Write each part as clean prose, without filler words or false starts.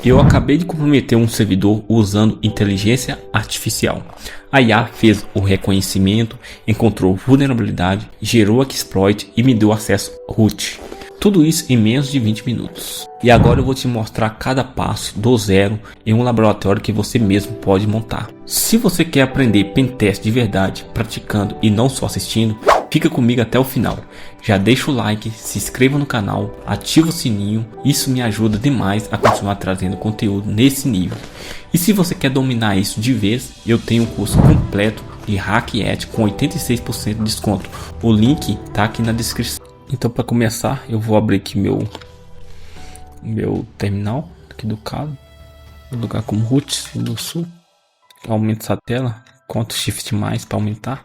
Eu acabei de comprometer um servidor usando inteligência artificial. A IA fez o reconhecimento, encontrou vulnerabilidade, gerou exploit e me deu acesso root. Tudo isso em menos de 20 minutos. E agora eu vou te mostrar cada passo do zero em um laboratório que você mesmo pode montar. Se você quer aprender pentest de verdade, praticando e não só assistindo, fica comigo até o final. Já deixa o like, se inscreva no canal, ativa o sininho, isso me ajuda demais a continuar trazendo conteúdo nesse nível. E se você quer dominar isso de vez, eu tenho um curso completo de Hack Ed com 86% de desconto. O link tá aqui na descrição. Então, para começar, eu vou abrir aqui meu terminal aqui do caso, vou lugar como root do sul. Aumenta essa tela, Ctrl Shift mais para aumentar.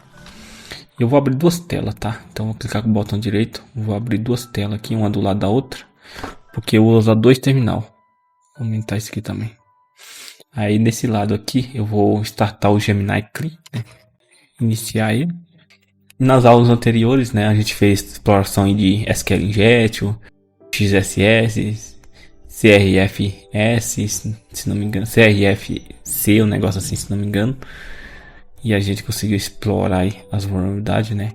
Eu vou abrir duas telas, tá? Então vou clicar com o botão direito, vou abrir duas telas aqui, uma do lado da outra, porque eu vou usar dois terminal. Vou aumentar isso aqui também. Aí nesse lado aqui eu vou startar o Gemini CLI, né? Iniciar ele. Nas aulas anteriores, né, a gente fez exploração de SQL Injection, XSS, CRFS, se não me engano, CRFC, um negócio assim, se não me engano. E a gente conseguiu explorar aí as vulnerabilidades, né?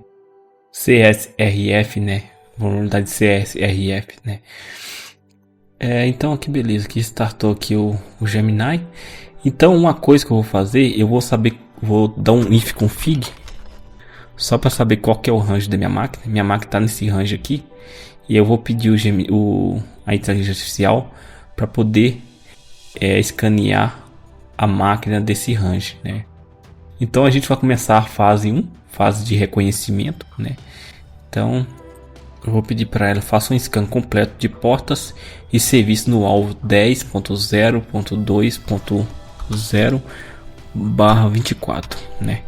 CSRF, né? Vulnerabilidade CSRF, né? Então aqui beleza, aqui startou aqui o Gemini. Então uma coisa que eu vou fazer, vou dar um if config só para saber qual que é o range da minha máquina. Minha máquina está nesse range aqui e eu vou pedir a inteligência artificial para poder escanear a máquina desse range, né? Então a gente vai começar a fase 1, fase de reconhecimento, né? Então eu vou pedir para ela faça um scan completo de portas e serviço no alvo 10.0.2.0/24, né?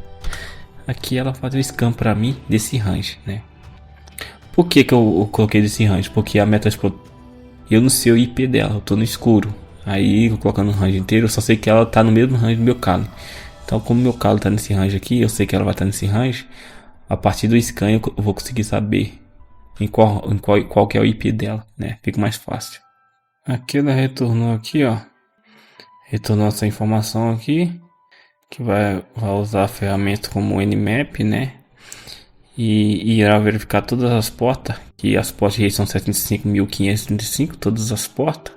Aqui ela faz o scan para mim desse range, né? Por que eu coloquei desse range? Porque a Metasploit, eu não sei o IP dela, eu tô no escuro. Aí eu colocando o range inteiro, eu só sei que ela tá no mesmo range do meu Kali. Então como meu Kali tá nesse range aqui, eu sei que ela vai estar nesse range. A partir do scan eu vou conseguir saber em qual que é o IP dela, né? Fica mais fácil. Aqui ela retornou aqui, ó. Retornou essa informação aqui, que vai usar a ferramenta como Nmap, né? E irá verificar todas as portas, que as portas de rede são 75.535, todas as portas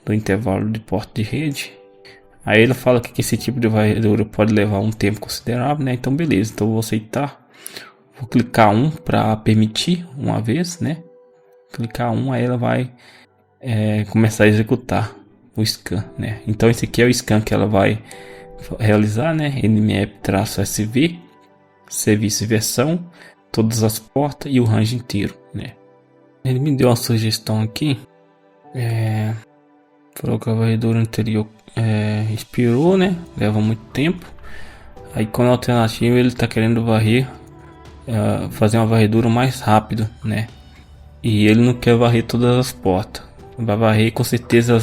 do intervalo de porta de rede. Aí ele fala que esse tipo de varredura pode levar um tempo considerável, né? Então beleza, então eu vou aceitar. Vou clicar 1 para permitir uma vez, né? Clicar 1, aí ela vai começar a executar o scan, né? Então esse aqui é o scan que ela vai realizar, né? Nmap-SV, serviço e versão, todas as portas e o range inteiro, né? Ele me deu uma sugestão aqui, falou que a varredura anterior expirou, né? Leva muito tempo. Aí com a alternativa ele está querendo fazer uma varredura mais rápido, né? E ele não quer varrer todas as portas, vai varrer com certeza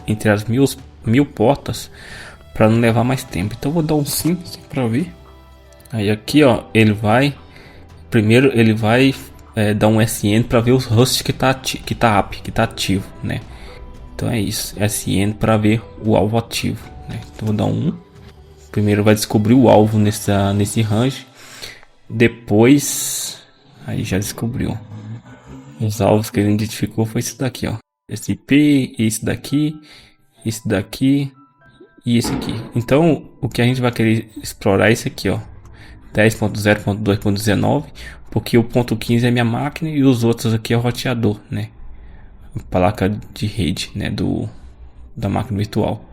entre as mil portas para não levar mais tempo. Então vou dar um sim para ver. Aí aqui, ó, primeiro ele vai dar um SN para ver os hosts que tá ativo, né? Então é isso, SN para ver o alvo ativo, né? Então vou dar um 1. Primeiro vai descobrir o alvo nesse range. Depois aí já descobriu. Os alvos que ele identificou foi esse daqui, ó. Esse IP, esse daqui e esse aqui. Então o que a gente vai querer explorar é esse aqui, ó. 10.0.2.19, porque o ponto 15 é minha máquina e os outros aqui é o roteador, né? A placa de rede, né? Da máquina virtual.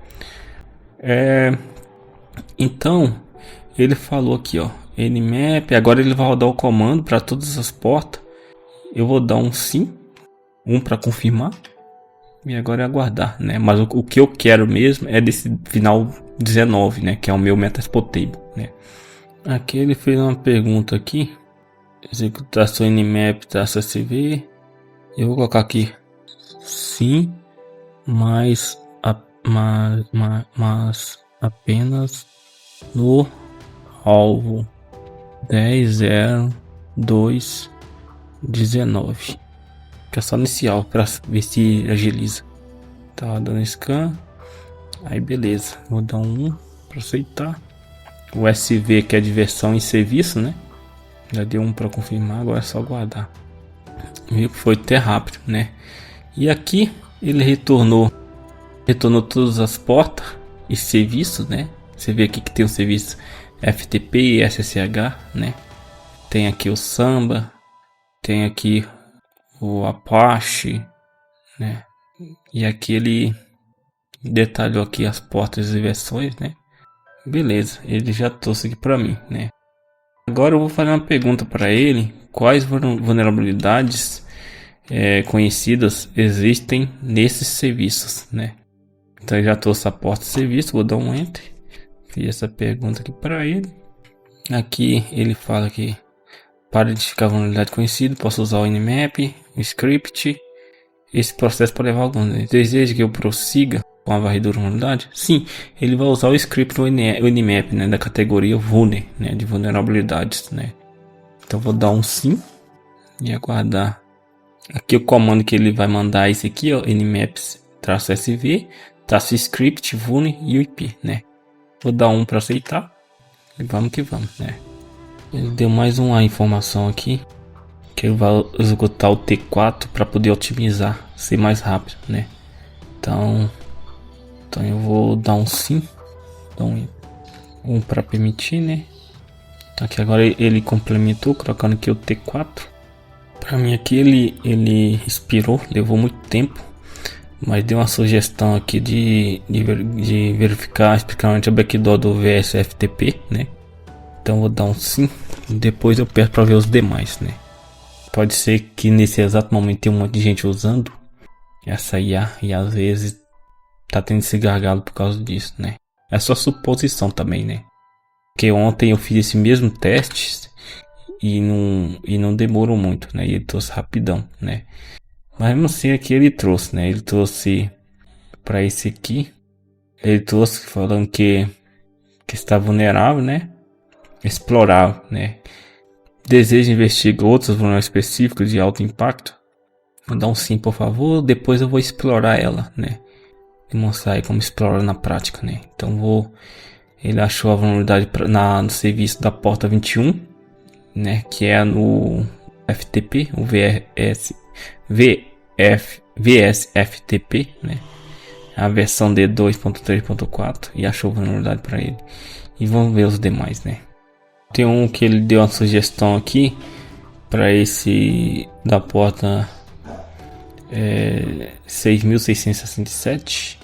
Então ele falou aqui, ó, Nmap. Agora ele vai rodar o comando para todas as portas. Eu vou dar um sim, para confirmar. E agora é aguardar, né? Mas o que eu quero mesmo é desse final 19, né? Que é o meu Metasploit Table, né? Aqui ele fez uma pergunta aqui. Executação Nmap-SV. Eu vou colocar aqui sim, mas apenas no alvo 10.0.2.19, que é só inicial para ver se agiliza. Tá dando scan. Aí beleza, vou dar um 1 para aceitar. O SV que é de versão em serviço, né? Já deu um para confirmar, agora é só guardar. Viu que foi até rápido, né? E aqui ele retornou todas as portas e serviços, né? Você vê aqui que tem o serviço FTP e SSH, né? Tem aqui o Samba, tem aqui o Apache, né? E aqui ele detalhou aqui as portas e versões, né? Beleza, ele já trouxe aqui para mim, né? Agora eu vou fazer uma pergunta para ele: quais vulnerabilidades conhecidas existem nesses serviços, né? Então eu já trouxe a porta de serviço, vou dar um enter. Fiz essa pergunta aqui para ele. Aqui ele fala que para identificar a vulnerabilidade conhecida, posso usar o Nmap, o script. Esse processo pode levar algum. Deseja que eu prossiga com a varredura de vulnerabilidade? Sim, ele vai usar o script do Nmap, né, da categoria Vulner, né, de vulnerabilidades, né. Então vou dar um sim e aguardar. Aqui o comando que ele vai mandar é esse aqui, ó, nmaps-sv, -script, vulner e o IP, né. Vou dar um para aceitar e vamos que vamos, né. Ele deu mais uma informação aqui, que ele vai executar o T4 para poder otimizar, ser mais rápido, né. Então eu vou dar um sim, dar um para permitir, né. Então aqui agora ele complementou, colocando aqui o T4. Para mim aqui ele expirou, levou muito tempo, mas deu uma sugestão aqui de verificar especificamente a backdoor do VSFTP, né. Então vou dar um sim, depois eu peço para ver os demais, né. Pode ser que nesse exato momento tem um monte de gente usando essa IA e às vezes tá tendo esse gargalo por causa disso, né. É só suposição também, né. Porque ontem eu fiz esse mesmo teste e não demorou muito, né. E ele trouxe rapidão, né. Mas não sei aqui ele trouxe, né. Ele trouxe para esse aqui. Ele trouxe falando que está vulnerável, né. Explorável, né. Deseja investigar outros vulneráveis específicos de alto impacto? Vou dar um sim, por favor. Depois eu vou explorar ela, né. Demonstrar aí como explorar na prática, né. Então ele achou a vulnerabilidade no serviço da porta 21, né, que é no FTP, o VSFTP, né, a versão de 2.3.4, e achou vulnerabilidade para ele. E vamos ver os demais, né. Tem um que ele deu uma sugestão aqui para esse da porta 6667,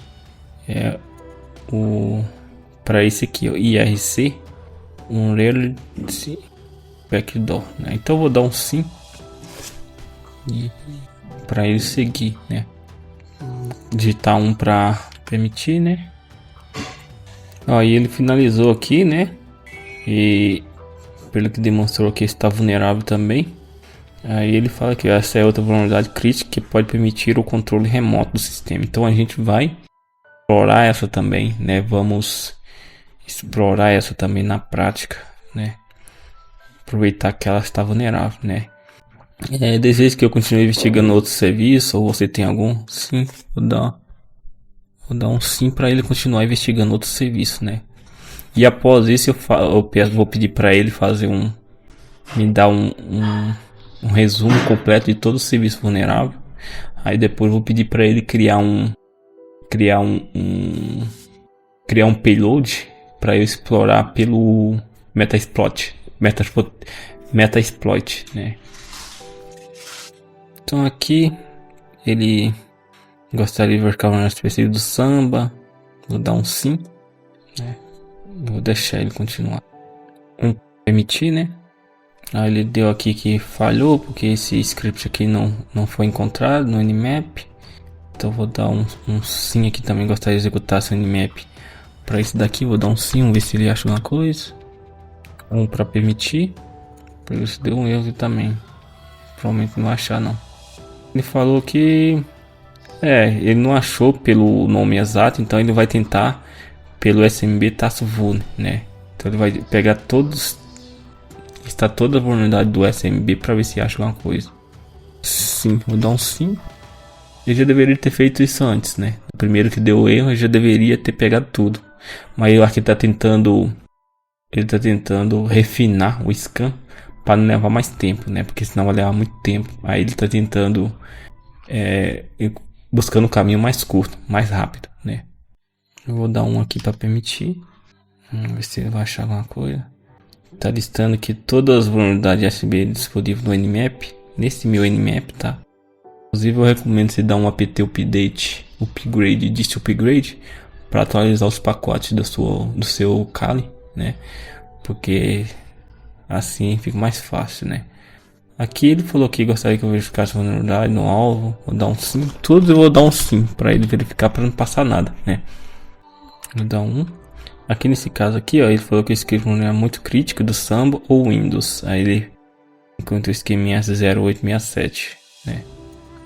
para esse aqui, ó, IRC, um Reality Backdoor, né? Então eu vou dar um sim e para ele seguir, né? Digitar um para permitir, né? Aí ele finalizou aqui, né? E pelo que demonstrou que está vulnerável também. Aí ele fala que essa é outra vulnerabilidade crítica que pode permitir o controle remoto do sistema. Então a gente vai explorar essa também, né? Vamos explorar essa também na prática, né? Aproveitar que ela está vulnerável, né? Deseja que eu continue investigando outro serviço, ou você tem algum? Sim, vou dar um sim para ele continuar investigando outro serviço, né? E após isso vou pedir para ele fazer me dar um resumo completo de todo o serviço vulnerável. Aí depois vou pedir para ele criar um payload para eu explorar pelo Metasploit, né? Então aqui ele gostaria de verificar o específico do Samba. Vou dar um sim, né? Vou deixar ele continuar. Permitir, né? Aí ele deu aqui que falhou porque esse script aqui não foi encontrado no Nmap. Então vou dar um sim aqui também. Gostaria de executar esse Nmap para esse daqui. Vou dar um sim, vamos ver se ele acha alguma coisa. Para permitir. Por isso deu um erro aqui também. Provavelmente não vai achar não. Ele falou que ele não achou pelo nome exato, então ele vai tentar pelo SMB-vuln, né? Então ele vai pegar toda a vulnerabilidade do SMB para ver se acha alguma coisa. Sim, vou dar um sim. Eu já deveria ter feito isso antes, né? primeiro que deu erro, eu já deveria ter pegado tudo. Mas eu acho que ele tá tentando refinar o scan para não levar mais tempo, né? Porque senão vai levar muito tempo. Aí ele tá tentando ir buscando o caminho mais curto, mais rápido, né? Eu vou dar um aqui para permitir. Vamos ver se ele vai achar alguma coisa. Tá listando aqui todas as vulnerabilidades USB disponíveis no Nmap. Nesse meu Nmap, tá? Inclusive eu recomendo você dar um apt upgrade, dist upgrade, para atualizar os pacotes do seu Kali, né? Porque assim fica mais fácil, né? Aqui ele falou que gostaria que eu verificasse a vulnerabilidade no alvo. Vou dar um sim. Tudo eu vou dar um sim para ele verificar, para não passar nada, né? Vou dar um. Aqui nesse caso aqui, ó, ele falou que o script é muito crítico do Samba ou Windows. Aí ele encontrou o esquema S0867, né?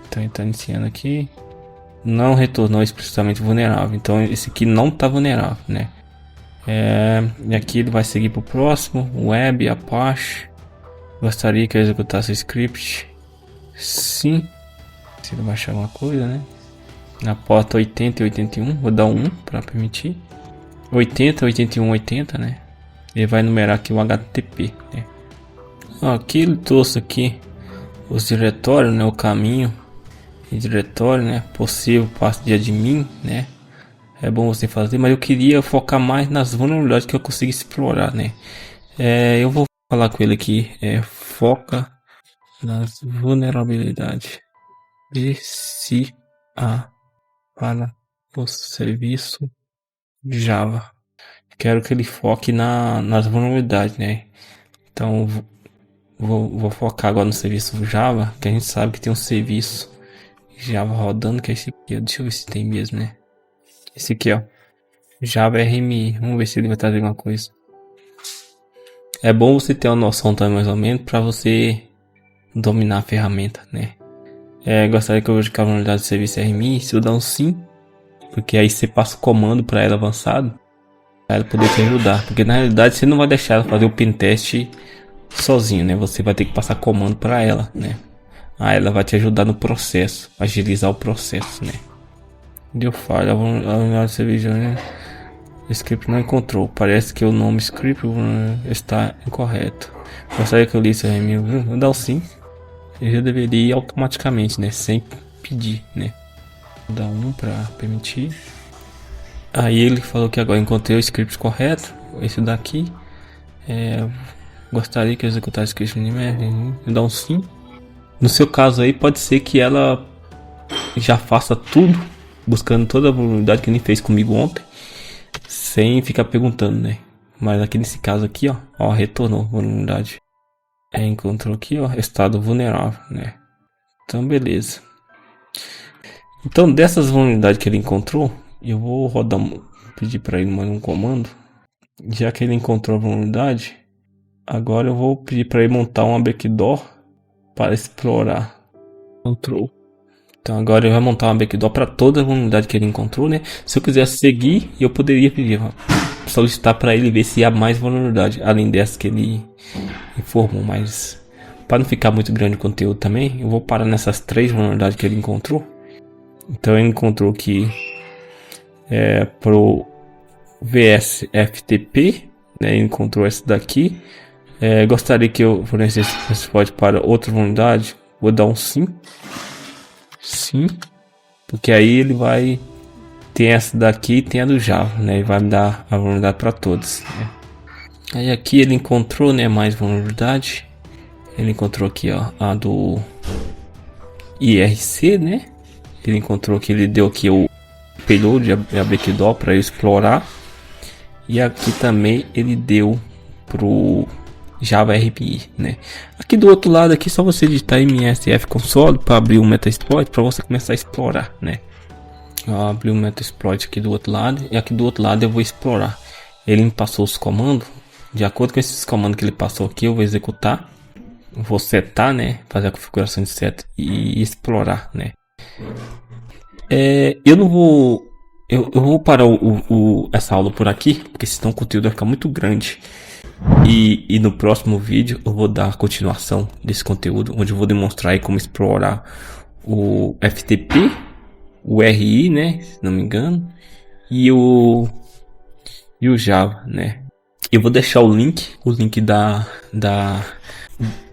Então ele tá iniciando aqui. Não retornou explicitamente vulnerável. Então esse aqui não tá vulnerável, né? E aqui ele vai seguir pro próximo. Web, Apache. Gostaria que eu executasse o script. Sim. Se ele baixar alguma coisa, né? Na porta 80 e 81. Vou dar um 1 para permitir. 80, 81, 80, né? Ele vai numerar aqui o HTTP, né? Aqui ele trouxe aqui os diretórios, né? O caminho e diretório, né? Possível passo de admin, né? É bom você fazer, mas eu queria focar mais nas vulnerabilidades que eu consigo explorar, né? Eu vou falar com ele aqui, foca nas vulnerabilidades de CA para o serviço Java. Quero que ele foque nas vulnerabilidades, né? Então vou focar agora no serviço Java, que a gente sabe que tem um serviço Java rodando, que é esse aqui. Deixa eu ver se tem mesmo, né? Esse aqui, ó, Java RMI. Vamos ver se ele vai trazer alguma coisa. É bom você ter uma noção também, mais ou menos, para você dominar a ferramenta, né? Gostaria que eu verificasse a vulnerabilidade do serviço RMI. Se eu dar um sim, porque aí você passa o comando para ela avançado, para ela poder te ajudar. Porque na realidade você não vai deixar ela fazer o pentest sozinho, né? Você vai ter que passar comando para ela, né? Aí ela vai te ajudar no processo, agilizar o processo, né? Deu falha, a vulnerabilidade do serviço, né? O script não encontrou. Parece que o nome script está incorreto. Gostaria que eu lisse o RMI. Vou dar um sim. Eu já deveria ir automaticamente, né? Sem pedir, né? Vou dar um para permitir. Aí ele falou que agora encontrei o script correto. Esse daqui. Gostaria que eu executasse o script no Nmap. Vou dar um sim. No seu caso aí, pode ser que ela já faça tudo, buscando toda a vulnerabilidade que ele fez comigo ontem, sem ficar perguntando, né? Mas aqui nesse caso aqui, ó, retornou a vulnerabilidade. Encontrou aqui, ó, estado vulnerável, né? Então, beleza. Então, dessas vulnerabilidades que ele encontrou, eu vou rodar, pedir para ele mais um comando. Já que ele encontrou a vulnerabilidade, agora eu vou pedir para ele montar uma backdoor para explorar. Control. Então agora ele vai montar uma backdoor para toda a vulnerabilidade que ele encontrou, né? Se eu quiser seguir, eu poderia pedir, solicitar para ele ver se há mais vulnerabilidade além dessas que ele informou, mas para não ficar muito grande o conteúdo também, eu vou parar nessas 3 vulnerabilidades que ele encontrou. Então ele encontrou que pro VS FTP, né? Ele encontrou essa daqui. Gostaria que eu fornecesse suporte para outra vulnerabilidade. Vou dar um sim. Sim. Porque aí ele vai ter essa daqui e tem a do Java, né? Ele vai me dar a vulnerabilidade para todos, né? Aí aqui ele encontrou, né, mais vulnerabilidade. Ele encontrou aqui, ó, a do IRC, né? Ele encontrou que ele deu aqui o payload, a backdoor para eu explorar. E aqui também ele deu pro Java RMI, né? Aqui do outro lado aqui só você digitar MSF console para abrir o Metasploit para você começar a explorar, né? Eu abri o Metasploit aqui do outro lado e aqui do outro lado eu vou explorar. Ele me passou os comandos. De acordo com esses comandos que ele passou aqui, eu vou executar. Vou setar, né? Fazer a configuração de set e explorar, né? Eu não vou... Eu vou parar essa aula por aqui, porque senão o conteúdo vai ficar muito grande. E no próximo vídeo eu vou dar a continuação desse conteúdo, onde eu vou demonstrar aí como explorar o FTP o RI, né, se não me engano, e o Java, né. Eu vou deixar o link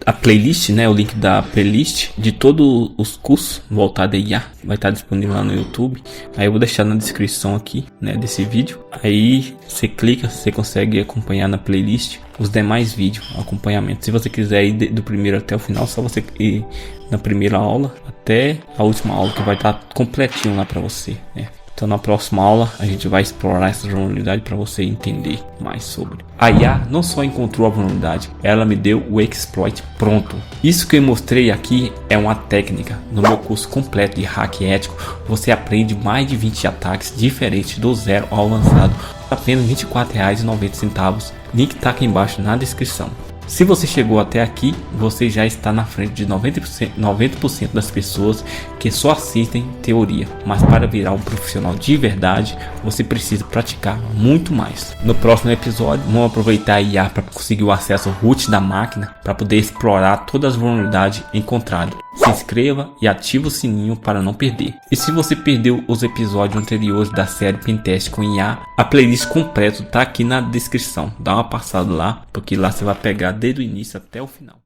a playlist, né, o link da playlist de todos os cursos voltados a IA, vai estar disponível lá no YouTube. Aí eu vou deixar na descrição aqui, né, desse vídeo. Aí você clica, você consegue acompanhar na playlist os demais vídeos, acompanhamento. Se você quiser ir do primeiro até o final, só você ir na primeira aula até a última aula, que vai estar completinho lá para você, né. Então na próxima aula a gente vai explorar essa vulnerabilidade para você entender mais sobre. A IA não só encontrou a vulnerabilidade, ela me deu o exploit pronto. Isso que eu mostrei aqui é uma técnica. No meu curso completo de hack ético, você aprende mais de 20 ataques diferentes do zero ao avançado por apenas R$ 24,90. Link está aqui embaixo na descrição. Se você chegou até aqui, você já está na frente de 90% das pessoas que só assistem teoria. Mas para virar um profissional de verdade, você precisa praticar muito mais. No próximo episódio, vamos aproveitar a IA para conseguir o acesso root da máquina para poder explorar todas as vulnerabilidades encontradas. Se inscreva e ative o sininho para não perder. E se você perdeu os episódios anteriores da série Pentest com IA, a playlist completa está aqui na descrição. Dá uma passada lá, porque lá você vai pegar desde o início até o final.